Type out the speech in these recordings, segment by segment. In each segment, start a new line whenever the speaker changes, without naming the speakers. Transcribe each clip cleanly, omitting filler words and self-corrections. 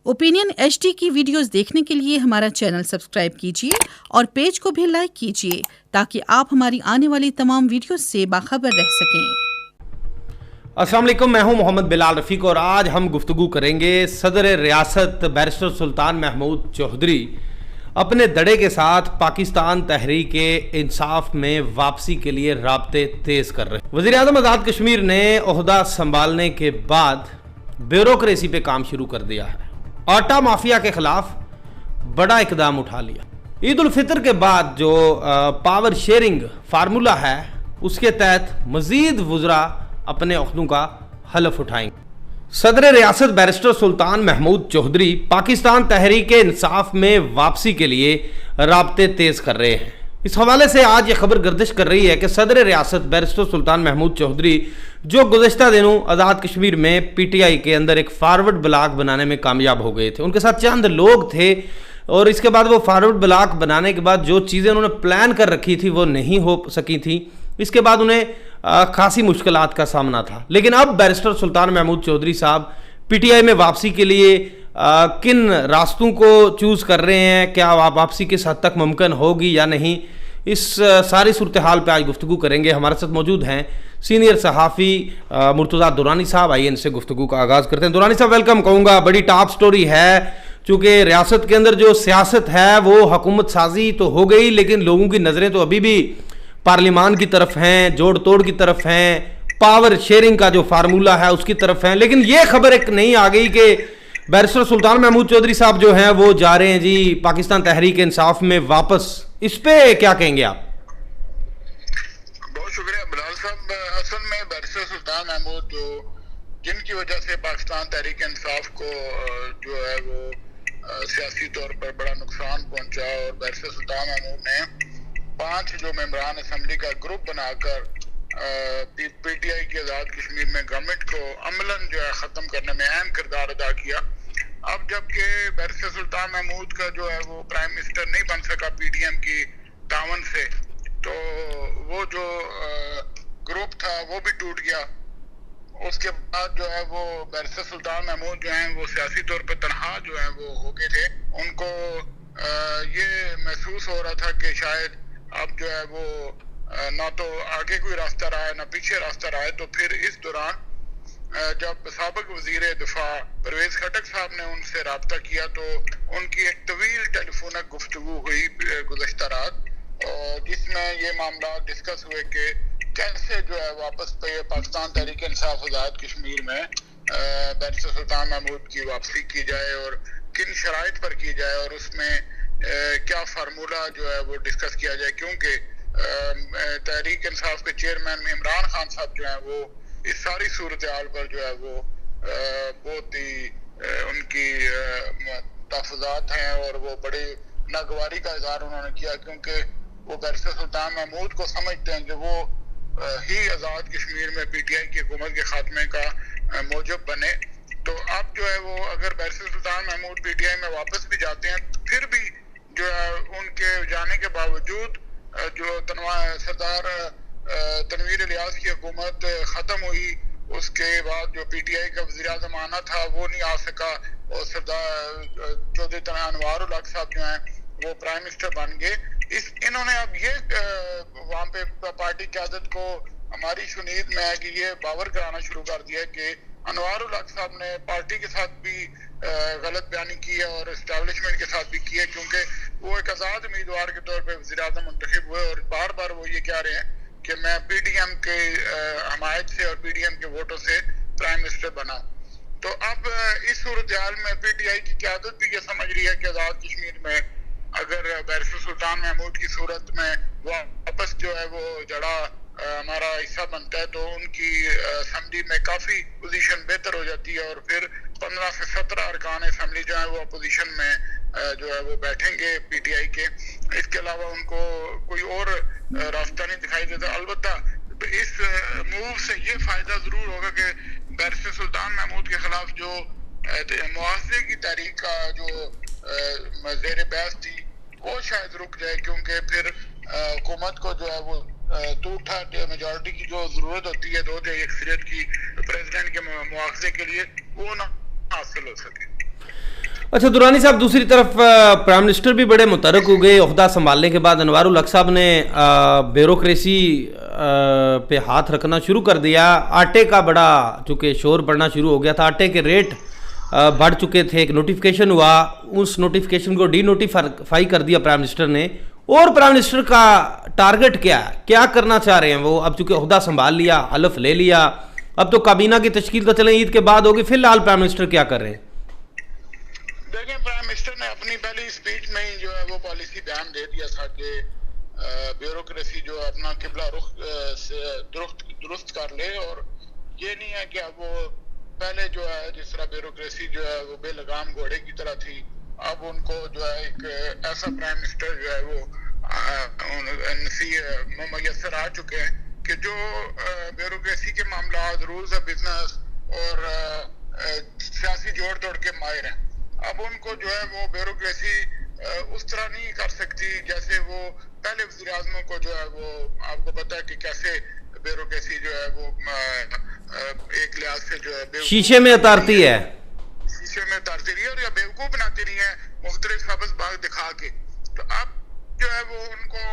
Opinion HD की videos देखने के लिए हमारा चैनल सब्सक्राइब कीजिए और पेज को भी लाइक कीजिए ताकि आप हमारी आने वाली तमाम वीडियोस से बाखबर रह सकें।
अस्सलाम वालेकुम, मैं हूं मोहम्मद बिलाल रफ़ीक और आज हम गुफ्तगू करेंगे सदर रियासत बैरिस्टर सुल्तान महमूद चौधरी अपने दड़े के साथ पाकिस्तान तहरीक इंसाफ में वापसी के लिए राब्ते तेज कर रहे हैं। वज़ीर-ए-आज़म आज़ाद कश्मीर ने ओहदा संभालने के बाद ब्यूरोक्रेसी पे काम शुरू कर दिया है। आटा माफिया के खिलाफ बड़ा इकदाम उठा लिया। ईद उल फितर के बाद जो पावर शेयरिंग फार्मूला है उसके तहत मजीद वुज़रा अपने अहदों का हलफ उठाएंगे। सदर रियासत बैरिस्टर सुल्तान महमूद चौधरी पाकिस्तान तहरीक इंसाफ में वापसी के लिए राब्ते तेज कर रहे हैं। इस हवाले से आज ये खबर गर्दिश कर रही है कि सदर रियासत बैरिस्टर सुल्तान महमूद चौधरी जो गुज़श्ता दिनों आज़ाद कश्मीर में PTI के अंदर एक फारवर्ड ब्लॉक बनाने में कामयाब हो गए थे। उनके साथ चंद लोग थे और इसके बाद वो फारवर्ड ब्लॉक बनाने के बाद जो चीज़ें उन्होंने प्लान कर रखी थी वो नहीं हो सकी थी। इसके बाद उन्हें खासी मुश्किलात का सामना था। लेकिन अब बैरिस्टर सुल्तान महमूद चौधरी साहब PTI में वापसी के लिए किन रास्तों को चूज़ कर रहे हैं, क्या वापसी किस हद तक मुमकिन होगी या नहीं, इस सारी सूरत हाल पर आज गुफ्तगू करेंगे। हमारे साथ मौजूद हैं सीनियर सहाफ़ी मुर्तज़ा दुरानी साहब। आइए इनसे गुफ्तगू का आगाज़ करते हैं। दुरानी साहब वेलकम कहूँगा। बड़ी टॉप स्टोरी है चूँकि रियासत के अंदर जो सियासत है वो हुकूमत साजी तो हो गई लेकिन लोगों की नज़रें तो अभी भी पार्लिमान की तरफ हैं, जोड़ तोड़ की तरफ हैं, पावर शेयरिंग का जो फार्मूला है उसकी तरफ हैं। लेकिन ये खबर एक नहीं आ गई कि बैरिस्टर सुल्तान महमूद चौधरी साहब जो हैं वो जा रहे हैं जी पाकिस्तान तहरीक इंसाफ में वापस। इस पे क्या कहेंगे आप?
बहुत शुक्रिया बिलाल साहब। असल में बैरिस्टर सुल्तान महमूद जो जिनकी वजह से पाकिस्तान तहरीक इंसाफ को जो है वो सियासी तौर पर बड़ा नुकसान पहुंचा और बैरिस्टर सुल्तान महमूद ने 5 जो मेंबरान असम्बली का ग्रुप बनाकर PTI की आज़ाद कश्मीर में गवर्नमेंट को अमलन जो है ख़त्म करने में अहम किरदार अदा किया। अब जबकि बैरिस्टर सुल्तान महमूद का जो है वो प्राइम मिनिस्टर नहीं बन सका PDM की तावन से, तो वो जो ग्रुप था वो भी टूट गया। उसके बाद जो है वो बैरिस्टर सुल्तान महमूद जो हैं वो सियासी तौर पर तनहा जो है वो हो गए थे। उनको ये महसूस हो रहा था कि शायद अब जो है वो ना तो आगे कोई रास्ता रहा है ना पीछे रास्ता रहा है। तो फिर इस दौरान जब साबिक वजीर दिफा परवेज खटक साहब ने उनसे रब्ता किया तो उनकी एक तवील टेलीफोनिक गुफ्तगू हुई गुज़श्ता रात, और जिसमें ये मामला डिस्कस हुए कि कैसे जो है वापस पाकिस्तान तहरीक इंसाफ आज़ाद कश्मीर में बैरिस्टर सुल्तान महमूद की वापसी की जाए और किन शराइत पर की जाए और उसमें क्या फार्मूला जो है वो डिस्कस किया जाए। क्योंकि तहरीक इंसाफ के चेयरमैन इमरान खान साहब जो हैं वो इस सारी सूरत हाल पर जो है वो बहुत ही उनकी तहफ़्फ़ुज़ात हैं और वो बड़ी नागवारी का इज़हार उन्होंने किया, क्योंकि वो बैरिस्टर सुल्तान महमूद को समझते हैं कि वो ही आज़ाद कश्मीर में PTI की हुकूमत के खात्मे का मौजब बने। तो अब जो है वो अगर बैरिस्टर सुल्तान महमूद PTI में वापस भी जाते हैं फिर भी जो है उनके जाने के बावजूद जो सरदार तनवीर इलियास की हुकूमत ख़त्म हुई, उसके बाद जो PTI का वज़ीर-ए-आज़म आना था वो नहीं आ सका और सरदार चौधरी अनवार उल हक साहब जो हैं वो प्राइम मिनिस्टर बन गए। इन्होंने अब ये वहाँ पे पार्टी क़यादत को हमारी शुनीद में है कि ये बावर कराना शुरू कर दिया कि अनवार उल हक साहब ने पार्टी के साथ भी गलत बयानी की है और इस्टेब्लिशमेंट के साथ भी की है, क्योंकि वो एक आज़ाद उम्मीदवार के तौर पे वज़ीर-ए-आज़म मुंतखब हुए और बार बार वो ये कह रहे हैं कि मैं PDM के हमायत से और PDM के वोटों से प्राइम मिनिस्टर बना। तो अब इस सूरत हाल में PTI की क़यादत भी ये समझ रही है कि आज़ाद कश्मीर में अगर बैरिस्टर सुल्तान महमूद की सूरत में वापस जो है वो जड़ा हमारा हिस्सा बनता है तो उनकी असम्बली में काफ़ी पोजीशन बेहतर हो जाती है और फिर 15 से 17 अरकान असम्बली जो है वो अपोजिशन में जो है वो बैठेंगे PTI के। इसके अलावा उनको कोई और रास्ता नहीं दिखाई देता। अलबत्ता इस मूव से ये फ़ायदा ज़रूर होगा कि बैरिस्टर सुल्तान महमूद के ख़िलाफ़ जो मुआवजे की तारीख का जो ज़ेर बहस थी वो शायद रुक जाए, क्योंकि फिर हुकूमत को जो है वो टू थर्ड मेजॉरिटी की जो ज़रूरत होती है 2/3 अक्सरियत की प्रेसिडेंट के मुआवजे के लिए वो ना हासिल हो सके।
अच्छा दुरानी साहब, दूसरी तरफ प्राइम मिनिस्टर भी बड़े मुतरक हो गए ओहदा संभालने के बाद। अनवारुल हक साहब ने ब्यूरोक्रेसी पे हाथ रखना शुरू कर दिया। आटे का बड़ा चूँकि शोर बढ़ना शुरू हो गया था, आटे के रेट बढ़ चुके थे, एक नोटिफिकेशन हुआ, उस नोटिफिकेशन को डीनोटिफाई कर दिया प्राइम मिनिस्टर ने। और प्राइम मिनिस्टर का टारगेट क्या है, क्या करना चाह रहे हैं वो? अब चूँकि ओहदा संभाल लिया, हलफ ले लिया, अब तो काबीना की तश्कील तो चले ईद के बाद होगी, फिलहाल प्राइम मिनिस्टर क्या कर रहे हैं?
देखिए, प्राइम मिनिस्टर ने अपनी पहली स्पीच में ही जो है वो पॉलिसी बयान दे दिया था कि ब्यूरोक्रेसी जो अपना किबला रुख से दुरुस्त कर ले। और ये नहीं है कि अब वो पहले जो है जिस तरह ब्यूरोक्रेसी जो है वो बेलगाम घोड़े की तरह थी, अब उनको जो है एक ऐसा प्राइम मिनिस्टर जो है वो मुयसर आ चुके हैं कि जो ब्यूरोक्रेसी के मामला, रूल्स ऑफ बिजनेस और सियासी जोड़ तोड़ के माहिर हैं। अब उनको जो है वो ब्यूरोक्रेसी उस तरह नहीं कर सकती जैसे वो पहले वज़ीर आज़मों को जो है वो, आपको पता है कि कैसे ब्यूरोक्रेसी जो है वो एक लिहाज से जो है
शीशे में उतारती है,
शीशे में उतारती रही है और या बेवकूफ बनाती रही है मुख्तलिफ सब्ज़ बाग दिखा के। तो अब जो है वो उनको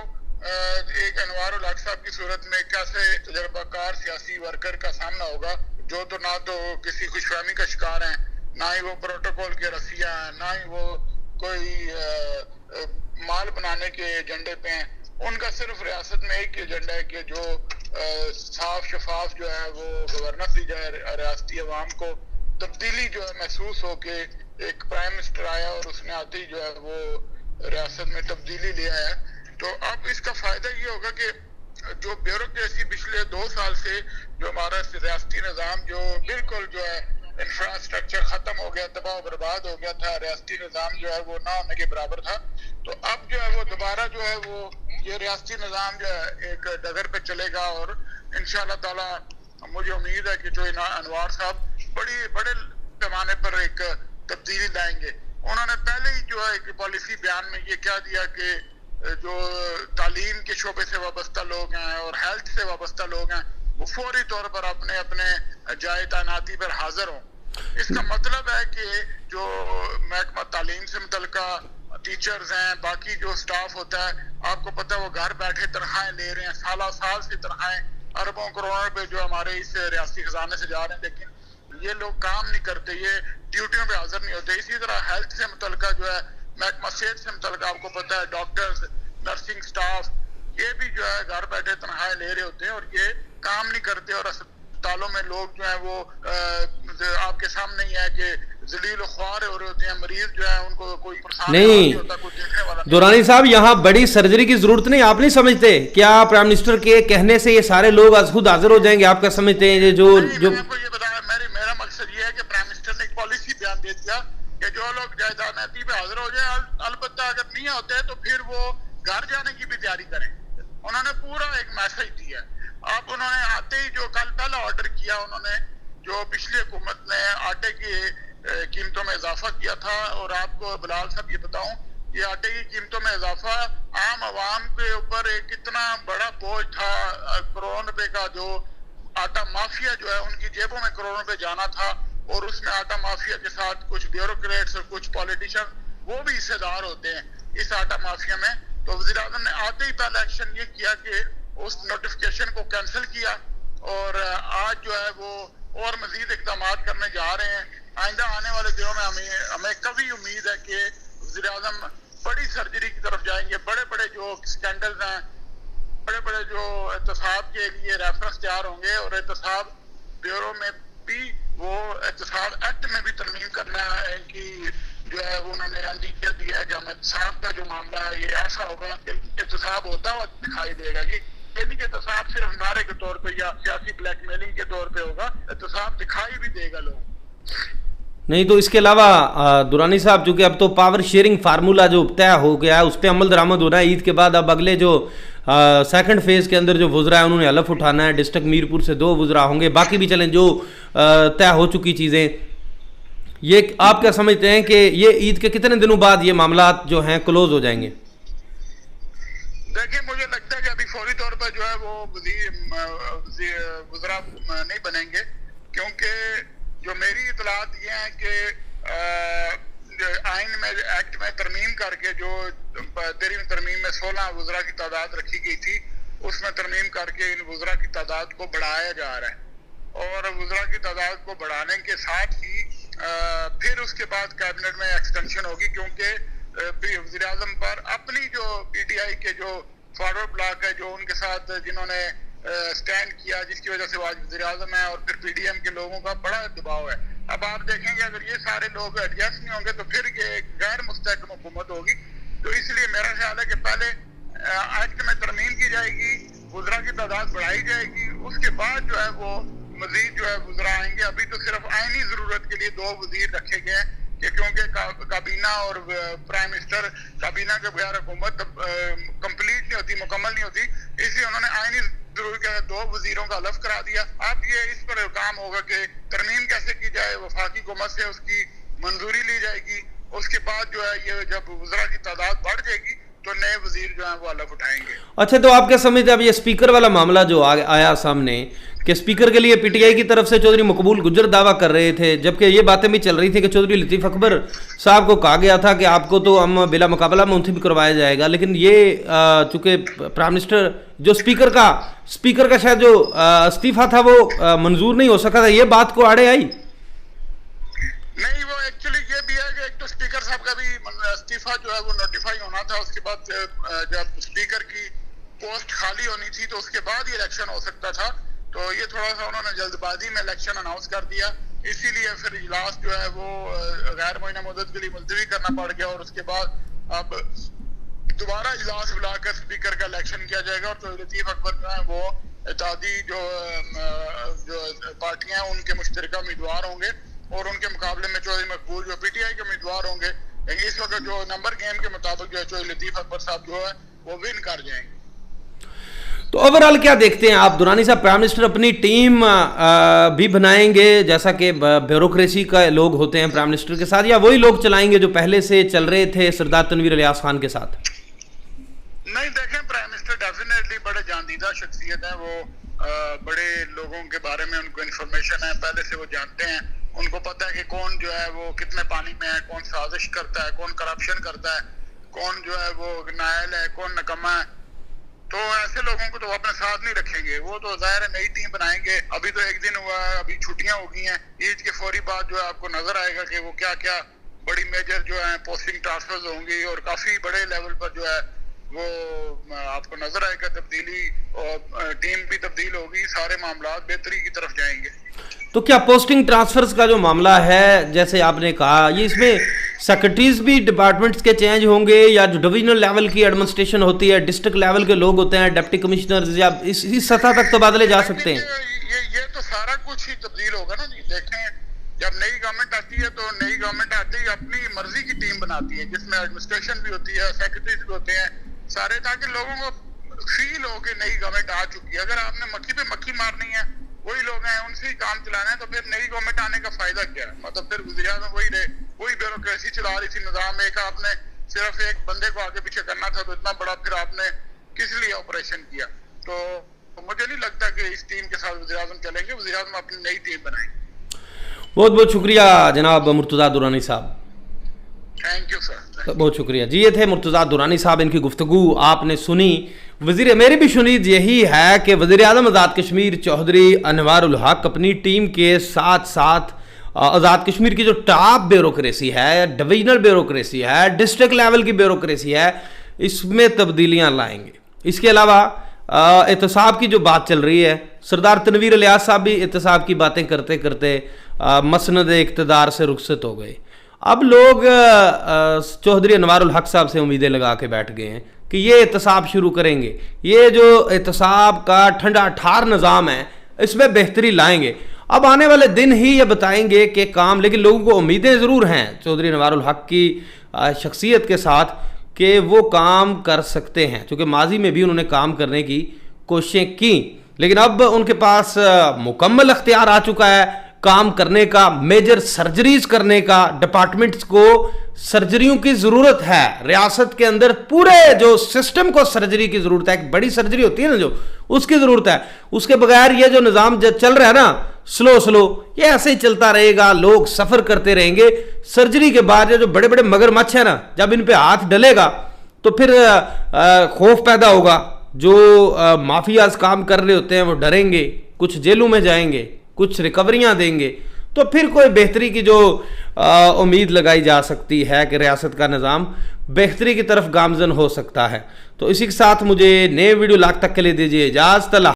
एक अनवारुल हक साहब की सूरत में कैसे तजर्बाकार सियासी वर्कर का सामना होगा, जो तो ना तो किसी खुशफहमी का शिकार हैं, ना ही वो प्रोटोकॉल के रसिया हैं, ना ही वो कोई माल बनाने के एजेंडे पे हैं। उनका सिर्फ रियासत में एक एजेंडा है कि जो साफ शफाफ जो है वो गवर्नेंस दी जाए, रियासती अवाम को तब्दीली जो है महसूस हो के एक प्राइम मिनिस्टर आया और उसने आते ही जो है वो रियासत में तब्दीली ले आया। तो अब इसका फायदा ये होगा कि जो ब्यूरोक्रेसी पिछले 2 साल से जो हमारा रियासती निज़ाम जो बिल्कुल जो है इंफ्रास्ट्रक्चर खत्म हो गया, तबाह बर्बाद हो गया था, रियासती निज़ाम जो है वो ना होने के बराबर था। तो अब जो है वो दोबारा जो है वो ये रियासती निज़ाम जो है एक डगर पे चलेगा और इंशाअल्लाह ताला मुझे उम्मीद है कि जो अनवार साहब बड़े पैमाने पर एक तब्दीली लाएंगे। उन्होंने पहले ही जो है एक पॉलिसी बयान में ये कह दिया कि जो तालीम के शोबे से वाबस्ता लोग हैं और हेल्थ से वाबस्ता लोग हैं वो फौरी तौर पर अपने अपने जाए तैनाती पर हाजिर हों। इसका मतलब है कि जो महकमा तालीम से मुतल्लिका टीचर्स हैं, बाकी जो स्टाफ होता है, आपको पता है वो घर बैठे तनख्वाहें ले रहे हैं, साल से तनख्वाहें अरबों करोड़ों रुपए जो हमारे इस रियासती खजाने से जा रहे हैं, लेकिन ये लोग काम नहीं करते, ये ड्यूटियों पे हाजिर नहीं होते। इसी तरह हेल्थ से मुतल्लिका जो है महकमा सेहत से मुतल्लिका आपको पता है डॉक्टर्स, नर्सिंग स्टाफ, ये भी जो है घर बैठे तनख्वाहें ले रहे होते हैं और ये काम नहीं करते। और अस्पतालों में लोग जो है वो आपके सामने ही है कि जलील ख्वार हो रहे होते हैं, मरीज जो है उनको कोई
नहीं
होता, कोई देखने वाला नहीं।
दुरानी साहब, यहाँ बड़ी सर्जरी की जरूरत नहीं, आप नहीं समझते क्या प्राइम मिनिस्टर के कहने से ये सारे लोग आज खुद हाजिर हो जाएंगे? आप क्या समझते हैं जो
आपको ये बताया, मेरा मकसद ये है कि प्राइम मिनिस्टर ने एक पॉलिसी बयान दे दिया कि जो लोग जायदादी पे हाजिर हो जाए, अलबत्ता अगर नहीं होते हैं तो फिर वो घर जाने की भी तैयारी करें। उन्होंने पूरा एक मैसेज दिया। अब उन्होंने आते ही जो कल पहला ऑर्डर किया, उन्होंने जो पिछली हुकूमत ने आटे की कीमतों में इजाफा किया था, और आपको बिलाल साहब ये बताऊं, ये आटे की कीमतों में इजाफा आम आवाम के ऊपर एक कितना बड़ा बोझ था। करोड़ों रुपए का जो आटा माफिया जो है उनकी जेबों में करोड़ों रुपए जाना था, और उसमें आटा माफिया के साथ कुछ ब्यूरोक्रेट्स और कुछ पॉलिटिशियन वो भी हिस्सेदार होते हैं इस आटा माफिया में। तो वज़ीर आज़म ने आते ही पहला एक्शन ये किया कि उस नोटिफिकेशन को कैंसिल किया, और आज जो है वो और मजीद इक़दाम करने जा रहे हैं। आइंदा आने वाले दिनों में हमें कभी उम्मीद है कि वज़ीर आज़म बड़ी सर्जरी की तरफ जाएंगे। बड़े बड़े जो स्कैंडल्स हैं, बड़े बड़े जो एहतसाब के लिए रेफरेंस तैयार होंगे, और एहतसाब ब्यूरो में भी वो एहतसाब एक्ट में भी तरमीम करना है कि जो है वो उन्होंने अंदीजा दिया है कि हम एहतसाब का जो मामला है ये ऐसा होगा कि एहतसाब होता हुआ दिखाई देगा। ये नहीं कि एहतसाब सिर्फ नारे के तौर पे या सियासी ब्लैकमेलिंग के तौर पे होगा, एहतसाब दिखाई भी देगा लोग।
नहीं तो इसके अलावा दुरानी साहब, चूंकि अब तो पावर शेयरिंग फार्मूला जो तय हो गया है उस पर अमल दरामद होना है ईद के बाद। अब अगले जो सेकंड फेज के अंदर जो वुज़रा है उन्होंने हलफ उठाना है। डिस्ट्रिक्ट मीरपुर से 2 वुज़रा होंगे, बाकी भी चलें जो तय हो चुकी चीज़ें। ये आप क्या समझते हैं कि ये ईद के कितने दिनों बाद ये मामला जो हैं क्लोज हो जाएंगे?
देखिए, मुझे लगता है कि अभी फौरी तौर पर जो है वो वुज़रा नहीं बनेंगे, क्योंकि जो मेरी इतलात ये हैं कि एक्ट में तरमीम करके जो 13वीं तरमीम में 16 वज़रा की तादाद रखी गई थी, उसमें तरमीम करके इन वज़रा की तादाद को बढ़ाया जा रहा है। और वज़रा की तादाद को बढ़ाने के साथ ही फिर उसके बाद कैबिनेट में एक्सटेंशन होगी, क्योंकि वज़ीर आज़म पर अपनी जो PTI के जो फॉरवर्ड ब्लॉक है, जो उनके साथ जिन्होंने स्टैंड किया, जिसकी वजह से वो आज वज़ीर आज़म है, और फिर PDM के लोगों का बड़ा दबाव है। अब आप देखेंगे अगर ये सारे लोग एडजस्ट नहीं होंगे तो फिर ये गैर मुस्तहकम हुकूमत होगी। तो इसलिए मेरा ख्याल है कि पहले एक्ट में तरमीम की जाएगी, वज़रा की तादाद बढ़ाई जाएगी, उसके बाद जो है वो मजीद जो है वज़रा आएंगे। अभी तो सिर्फ आईनी जरूरत के लिए 2 वज़ीर रखे गए हैं कि क्योंकि काबीना और प्राइम मिनिस्टर काबीना के बगैर हुकूमत कंप्लीट नहीं होती, मुकम्मल नहीं होती, इसलिए उन्होंने आईनी जरूर के 2 वज़ीरों का हलफ करा दिया। अब ये इस पर काम होगा कि तरमीम कैसे की जाए, वफाकी हुकूमत से उसकी मंजूरी ली जाएगी, उसके बाद जो है ये जब वज़रा की तादाद बढ़ जाएगी तो नए वज़ीर जो है वो हलफ उठाएंगे।
अच्छा, तो आप क्या समझते हैं अब ये स्पीकर वाला मामला जो आया सामने कि स्पीकर के लिए PTI की तरफ से चौधरी मकबूल गुज्जर दावा कर रहे थे, जबकि ये बातें भी चल रही थी कि चौधरी लतीफ़ अकबर साहब को कहा गया था कि आपको तो हम बिला मुकाबला मुंतखब करवाया जाएगा, लेकिन ये चूंकि प्राइम मिनिस्टर जो स्पीकर का शायद जो इस्तीफा था वो मंजूर नहीं हो सका था, ये बात को आड़े आई
नहीं। वो एक्चुअली ये भी है कि एक तो स्पीकर साहब का भी इस्तीफा जो है वो नोटिफाई होना था, उसके बाद जब स्पीकर की पोस्ट खाली होनी थी तो उसके बाद ही इलेक्शन हो सकता था। तो ये थोड़ा सा उन्होंने जल्दबाजी में इलेक्शन अनाउंस कर दिया, इसीलिए फिर इजलास जो है वो गैर मुअय्यना मुद्दत के लिए मुलतवी करना पड़ गया, और उसके बाद अब दोबारा इजलास बुलाकर स्पीकर का इलेक्शन किया जाएगा। और तो लतीफ़ अकबर जो है वो इत्तेहादी जो पार्टियां हैं उनके मुश्तरका उम्मीदवार होंगे, और उनके मुकाबले में चौधरी मकबूल जो PTI के उम्मीदवार होंगे। लेकिन इस वक्त जो नंबर गेम के मुताबिक जो है चौधरी लतीफ़ अकबर साहब जो है वो विन कर जाएंगे।
तो ओवरऑल क्या देखते हैं आप, दुरानी साहब प्राइम मिनिस्टर अपनी टीम भी बनाएंगे जैसा कि ब्यूरोक्रेसी का लोग होते हैं प्राइम मिनिस्टर के साथ, या वही लोग चलाएंगे जो पहले से चल रहे थे सरदार तनवीर इलियास खान के साथ?
नहीं, देखें प्राइम मिनिस्टर डेफिनेटली बड़े जानीदा शख्सियत है, वो बड़े लोगों के बारे में उनको इन्फॉर्मेशन है, पहले से वो जानते हैं, उनको पता है कि कौन जो है वो कितने पानी में है, कौन साजिश करता है, कौन करप्शन करता है, कौन जो है वो नायल है, कौन नकमा है। तो ऐसे लोगों को तो वो अपने साथ नहीं रखेंगे, वो तो जाहिर है नई टीम बनाएंगे। अभी तो एक दिन हुआ है, अभी छुट्टियां हो गई हैं, ईद के फौरी बाद जो है आपको नजर आएगा कि वो क्या क्या बड़ी मेजर जो है पोस्टिंग ट्रांसफर्स होंगी, और काफी बड़े लेवल पर जो है वो आपको नजर आएगा तब्दीली, और टीम भी तब्दील होगी, सारे मामला बेहतरी की तरफ जाएंगे।
तो क्या पोस्टिंग ट्रांसफर्स का जो मामला है जैसे आपने कहा, ये इसमें सेक्रेटरीज भी डिपार्टमेंट्स के चेंज होंगे, या जो डिविजनल लेवल की एडमिनिस्ट्रेशन होती है, डिस्ट्रिक्ट लेवल के लोग होते हैं, डिप्टी कमिश्नर्स, या इस सतह तक तबादले जा सकते हैं?
ये तो सारा कुछ ही तब्दील होगा ना जी। देखें, जब नई गवर्नमेंट आती है तो नई गवर्नमेंट आते ही अपनी मर्जी की टीम बनाती है, जिसमें एडमिनिस्ट्रेशन भी होती है, सेक्रेटरीज भी होते हैं सारे, ताकि लोगों को फील हो कि नई गवर्नमेंट आ चुकी है। अगर आपने मक्खी पे मक्खी मारनी है, वही लोग हैं, उनसे ही काम चलाना है, तो फिर नई गवर्नमेंट आने का फायदा क्या है? मतलब फिर वज़ीर में वही रहे, वही ब्यूरोक्रेसी चला रही थी, निजाम एक, आपने सिर्फ एक बंदे को आगे पीछे करना था, तो इतना बड़ा फिर आपने किस लिए ऑपरेशन किया? तो मुझे नहीं लगता कि इस टीम के साथ वज़ीर-ए-आज़म चलेंगे, वज़ीर-ए-आज़म अपनी नई टीम बनाएंगे।
बहुत बहुत शुक्रिया जनाब मुर्तज़ा दुरानी साहब,
थैंक यू सर।
बहुत शुक्रिया जी। ये थे मुर्तज़ा दुरानी साहब, इनकी गुफ्तगू आपने सुनी। वज़ीर मेरी भी शुनीद यही है कि वज़ीर आज़म आज़ाद कश्मीर चौधरी अनवारुल हक अपनी टीम के साथ साथ आज़ाद कश्मीर की जो टॉप ब्यूरोक्रेसी है, डिविजनल ब्यूरोक्रेसी है, डिस्ट्रिक्ट लेवल की ब्यूरोक्रेसी है, इसमें तब्दीलियाँ लाएंगे। इसके अलावा एहतसाब की जो बात चल रही है, सरदार तनवीर इलियास साहब भी एहतसाब की बातें करते करते मसनद इक़्तिदार से रुखसत हो गए। अब लोग चौधरी अनवारुल हक साहब से उम्मीदें लगा के बैठ गए हैं कि ये एहतसाब शुरू करेंगे, ये जो एहतसाब का ठंडा ठार निज़ाम है इसमें बेहतरी लाएंगे। अब आने वाले दिन ही ये बताएंगे कि काम, लेकिन लोगों को उम्मीदें ज़रूर हैं चौधरी अनवारुल हक की शख्सियत के साथ कि वो काम कर सकते हैं, क्योंकि माजी में भी उन्होंने काम करने की कोशिशें की, लेकिन अब उनके पास मुकम्मल अख्तियार आ चुका है काम करने का, मेजर सर्जरीज करने का, डिपार्टमेंट्स को सर्जरियों की ज़रूरत है रियासत के अंदर। पूरे जो सिस्टम को सर्जरी की ज़रूरत है, एक बड़ी सर्जरी होती है ना जो, उसकी ज़रूरत है। उसके बगैर ये जो निज़ाम चल रहा है ना स्लो ये ऐसे ही चलता रहेगा, लोग सफ़र करते रहेंगे। सर्जरी के बाद ये जो बड़े बड़े मगरमच्छ है ना, जब इन पे हाथ डलेगा तो फिर खौफ पैदा होगा। जो माफियाज काम कर रहे होते हैं वो डरेंगे, कुछ जेलों में जाएंगे, कुछ रिकवरियां देंगे, तो फिर कोई बेहतरी की जो उम्मीद लगाई जा सकती है कि रियासत का निज़ाम बेहतरी की तरफ गामजन हो सकता है। तो इसी के साथ मुझे नए वीडियो लाख तक के लिए दीजिए इजाज़त।